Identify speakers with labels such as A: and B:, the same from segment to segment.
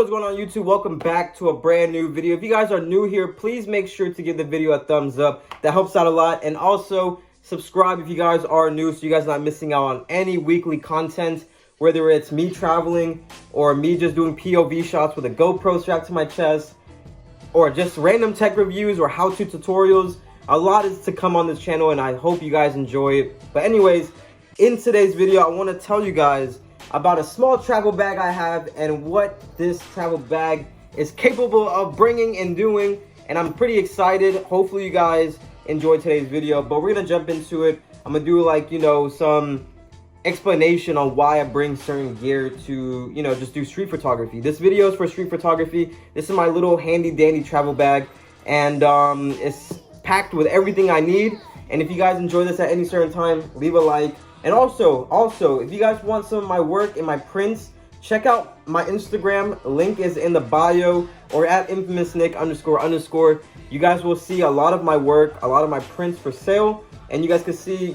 A: What's going on YouTube? Welcome back to a brand new video. If you guys are new here, please make sure to give the video a thumbs up. That helps out a lot. And also subscribe if you guys are new so you guys are not missing out on any weekly content, whether it's me traveling or me just doing POV shots with a GoPro strapped to my chest, or just random tech reviews or how-to tutorials. A lot is to come on this channel and I hope you guys enjoy it. But anyways, in today's video, I want to tell you guys about a small travel bag I have and what this travel bag is capable of bringing and doing. And I'm pretty excited. Hopefully you guys enjoyed today's video, but we're gonna jump into it. I'm gonna do like, some explanation on why I bring certain gear to, just do street photography. This video is for street photography. This is my little handy dandy travel bag, and it's packed with everything I need. And if you guys enjoy this at any certain time, leave a like. And also, if you guys want some of my work and my prints, check out my Instagram. Link is in the bio, or at infamousnick__. You guys will see a lot of my work, a lot of my prints for sale, and you guys can see,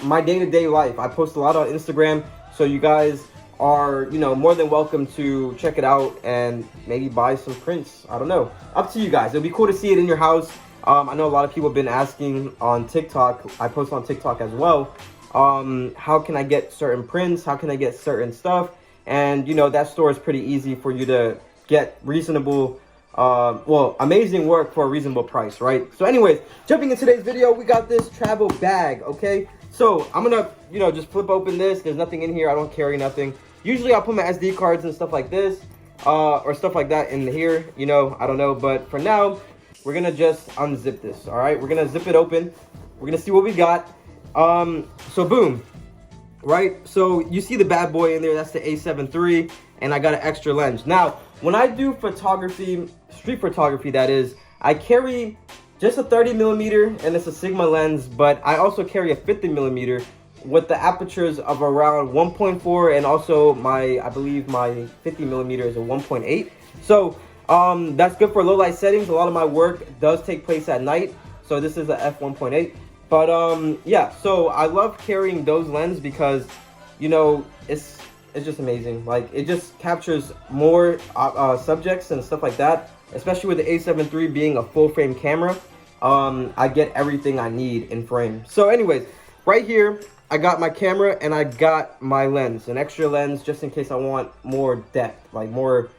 A: my day-to-day life. I post a lot on Instagram, so you guys are, more than welcome to check it out and maybe buy some prints. I don't know. Up to you guys. It'll be cool to see it in your house. I know a lot of people have been asking on TikTok. I post on TikTok as well. How can I get certain prints? How can I get certain stuff? And that store is pretty easy for you to get reasonable, amazing work for a reasonable price, right? So anyways, jumping into today's video, we got this travel bag, okay? So I'm gonna, just flip open this. There's nothing in here. I don't carry nothing. Usually I'll put my SD cards and stuff like this, or stuff like that in here, I don't know. But for now, we're gonna just unzip this, all right? We're gonna zip it open. We're gonna see what we got. So boom, right? So you see the bad boy in there, that's the A7 III, and I got an extra lens. Now, when I do photography, street photography that is, I carry just a 30mm and it's a Sigma lens, but I also carry a 50mm with the apertures of around 1.4, and also I believe my 50mm is a 1.8. So that's good for low light settings. A lot of my work does take place at night, so this is a f1.8. But yeah, so I love carrying those lenses because it's just amazing. Like, it just captures more subjects and stuff like that, especially with the A7 III being a full frame camera. I get everything I need in frame. So anyways, right here I got my camera and I got my lens, an extra lens, just in case I want more depth, like more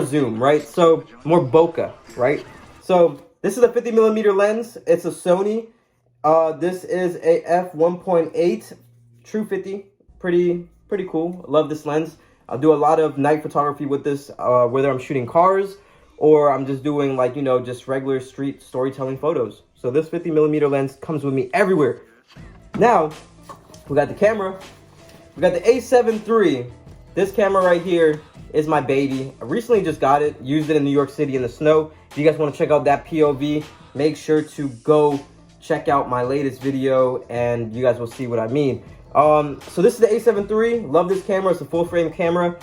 A: zoom, right? So more bokeh, right? So this is a 50mm lens. It's a Sony. This is a f1.8 true 50. Pretty cool. Love this lens. I'll do a lot of night photography with this, whether I'm shooting cars or I'm just doing like, just regular street storytelling photos. So this 50mm lens comes with me everywhere. Now, we got the camera. We got the A7 III. This camera right here is my baby. I recently just got it, used it in New York City in the snow. If you guys want to check out that POV, make sure to go check out my latest video and you guys will see what I mean. So this is the A7 III. Love this camera. It's a full frame camera.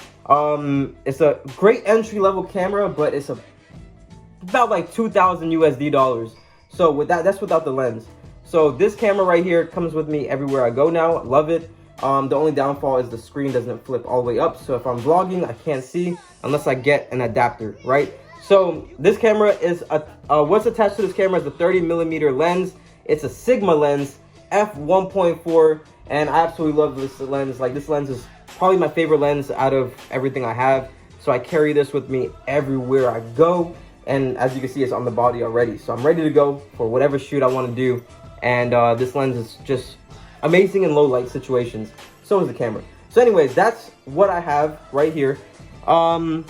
A: It's a great entry level camera, but it's about like 2,000 USD dollars. So with that's without the lens. So this camera right here comes with me everywhere I go now. Love it. The only downfall is the screen doesn't flip all the way up. So if I'm vlogging, I can't see unless I get an adapter, right? So this camera is what's attached to this camera is a 30mm lens. It's a Sigma lens, f1.4, and I absolutely love this lens. Like, this lens is probably my favorite lens out of everything I have. So I carry this with me everywhere I go, and as you can see, it's on the body already. So I'm ready to go for whatever shoot I want to do, and this lens is just amazing in low light situations. So is the camera. So anyways, that's what I have right here. Another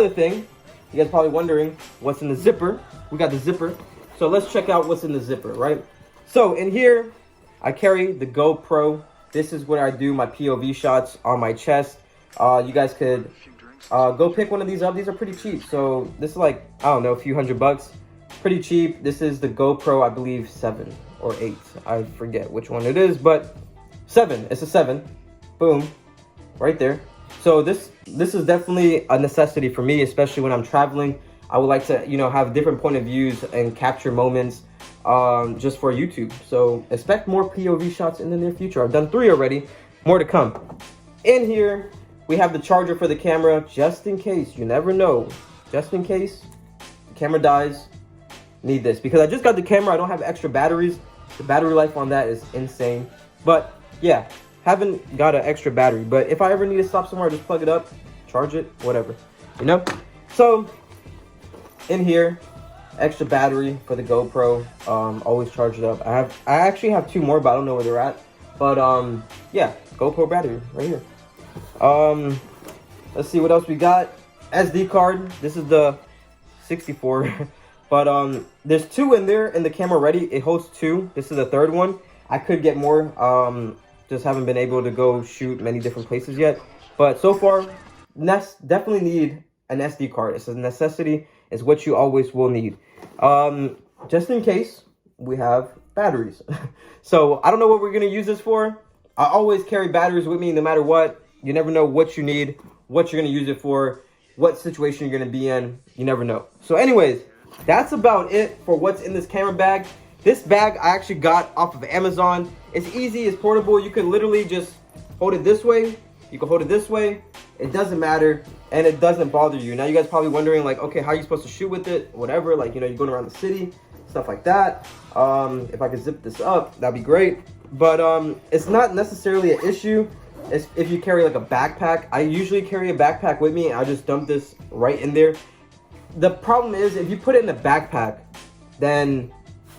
A: thing, you guys probably wondering what's in the zipper. We got the zipper. So let's check out what's in the zipper, right? So in here, I carry the GoPro. This is where I do my POV shots on my chest. You guys could go pick one of these up. These are pretty cheap. So this is like, I don't know, a few $100. Pretty cheap. This is the GoPro, I believe 7 or 8. I forget which one it is, but 7. It's a 7. Boom. Right there. So this is definitely a necessity for me, especially when I'm traveling. I would like to, have different point of views and capture moments just for YouTube. So expect more POV shots in the near future. I've done 3 already, more to come. In here, we have the charger for the camera, just in case. You never know. Just in case the camera dies, need this. Because I just got the camera, I don't have extra batteries. The battery life on that is insane. But yeah, haven't got an extra battery. But if I ever need to stop somewhere, just plug it up, charge it, whatever. You know? So, in here, extra battery for the GoPro. Always charge it up. I actually have 2 more, but I don't know where they're at. But yeah, GoPro battery right here. Let's see what else we got. SD card. This is the 64. But there's 2 in there in the camera already. It holds 2. This is the 3rd one. I could get more. Just haven't been able to go shoot many different places yet. But so far, definitely need an SD card. It's a necessity. It's what you always will need. Just in case we have batteries. So I don't know what we're gonna use this for. I always carry batteries with me no matter what. You never know what you need, what you're gonna use it for, what situation you're gonna be in. You never know. So anyways, that's about it for what's in this camera bag. This bag I actually got off of Amazon. It's easy, it's portable. You can literally just hold it this way. You can hold it this way. It doesn't matter, and it doesn't bother you. Now you guys probably wondering like, okay, how are you supposed to shoot with it? Whatever, like, you know, you're going around the city, stuff like that. If I could zip this up, that'd be great. But it's not necessarily an issue. It's if you carry like a backpack. I usually carry a backpack with me, and I just dump this right in there. The problem is if you put it in a backpack, then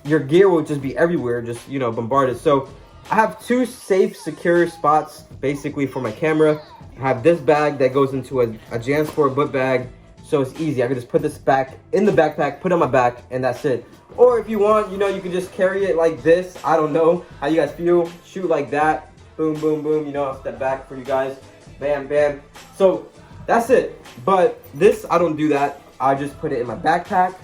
A: your gear will just be everywhere, just, you know, bombarded. So I have 2 safe, secure spots basically for my camera. I have this bag that goes into a JanSport book bag, so it's easy. I can just put this back in the backpack, put it on my back, and that's it. Or if you want, you know, you can just carry it like this. I don't know how you guys feel. Shoot like that. Boom, boom, boom. You know, I'll step back for you guys. Bam, bam. So that's it. But this, I don't do that. I just put it in my backpack.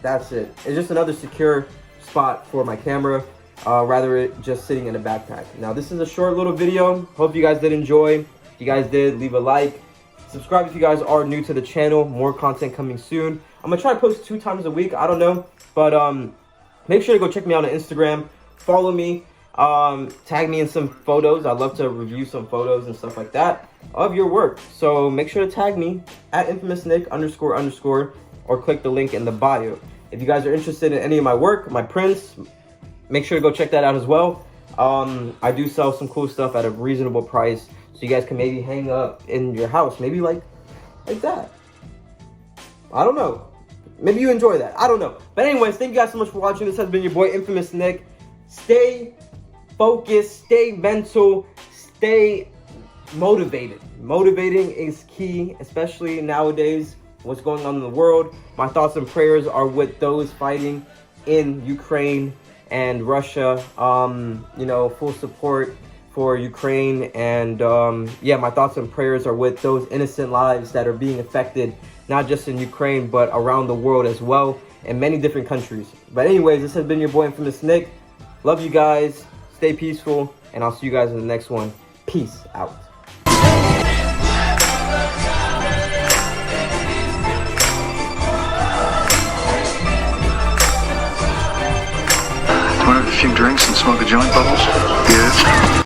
A: That's it. It's just another secure spot for my camera. Rather it just sitting in a backpack. Now this is a short little video. Hope you guys did enjoy. If you guys did, leave a like. Subscribe if you guys are new to the channel. More content coming soon. I'm gonna try to post 2 times a week. I don't know, but make sure to go check me out on Instagram. Follow me. Tag me in some photos. I'd love to review some photos and stuff like that of your work. So make sure to tag me at @infamousnick__ or click the link in the bio. If you guys are interested in any of my work, my prints, make sure to go check that out as well. I do sell some cool stuff at a reasonable price, so you guys can maybe hang up in your house, maybe like that. I don't know. Maybe you enjoy that. I don't know. But anyways, thank you guys so much for watching. This has been your boy Infamous Nick. Stay focused, stay mental, stay motivated. Motivating is key, especially nowadays. What's going on in the world. My thoughts and prayers are with those fighting in Ukraine and Russia. You know, full support for Ukraine, and yeah, my thoughts and prayers are with those innocent lives that are being affected, not just in Ukraine but around the world as well, in many different countries. But anyways, this has been your boy Infamous Nick. Love you guys, stay peaceful, and I'll see you guys in the next one. Peace out.
B: Want to have a few drinks and smoke a joint, Bubbles? Yes.